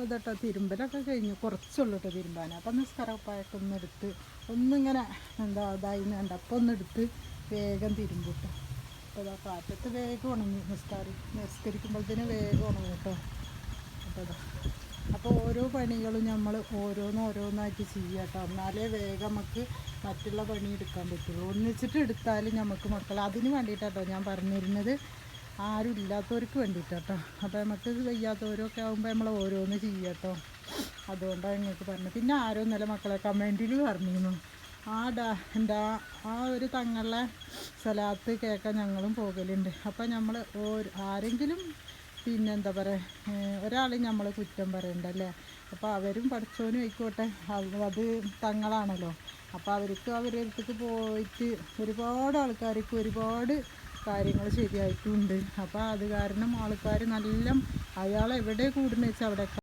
അപ്പോൾ ഇതട്ടോ തിരുമ്പലൊക്കെ കഴിഞ്ഞു, കുറച്ചുള്ളൂ കേട്ടോ തിരുമ്പാൻ. അപ്പം നിസ്കാരപ്പായൊക്കെ ഒന്നെടുത്ത് ഒന്നിങ്ങനെ എന്താ ഇതായിന്ന് കണ്ട അപ്പോൾ ഒന്നെടുത്ത് വേഗം തിരുമ്പിട്ടോ. അപ്പോൾ ഇതാ കാറ്റത്ത് വേഗം ഉണങ്ങി, നിസ്കരിക്കുമ്പോഴത്തേന് വേഗം ഉണങ്ങും കേട്ടോ. അപ്പോൾ ഇതാ അപ്പോൾ ഓരോ പണികളും നമ്മൾ ഓരോന്നായിട്ട് ചെയ്യുക കേട്ടോ. എന്നാലേ വേഗം നമുക്ക് മറ്റുള്ള പണി എടുക്കാൻ പറ്റുള്ളൂ. ഒന്നിച്ചിട്ട് എടുത്താൽ നമുക്ക് മക്കൾ അതിന് വേണ്ടിയിട്ടാട്ടോ ഞാൻ പറഞ്ഞിരുന്നത്, ആരും ഇല്ലാത്തവർക്ക് വേണ്ടിയിട്ടാട്ടോ. അപ്പോൾ നമുക്ക് വയ്യാത്തവരൊക്കെ ആകുമ്പോൾ നമ്മൾ ഓരോന്ന് ചെയ്യുക കേട്ടോ. അതുകൊണ്ടാണ് നിങ്ങൾക്ക് പറഞ്ഞത്. പിന്നെ ആരോ ഇന്നലെ മക്കളെ കമൻറ്റിൽ പറഞ്ഞിരുന്നു, ആ ഒരു തങ്ങളുടെ സ്ഥലത്ത് കേൾക്കാൻ ഞങ്ങളും പോകലുണ്ട്. അപ്പോൾ നമ്മൾ ആരെങ്കിലും പിന്നെ എന്താ പറയുക, ഒരാൾ നമ്മൾ കുറ്റം പറയണ്ടല്ലേ. അപ്പോൾ അവരും പഠിച്ചവനും ആയിക്കോട്ടെ, അത് തങ്ങളാണല്ലോ. അപ്പോൾ അവർക്ക് അവരുടെ അടുത്തേക്ക് പോയിട്ട് ഒരുപാട് ആൾക്കാർക്ക് ഒരുപാട് കാര്യങ്ങൾ ശരിയായിട്ടുണ്ട്. അപ്പോൾ അത് കാരണം ആൾക്കാർ നല്ല അയാൾ എവിടെ കൂടുന്ന വെച്ചാൽ അവിടെ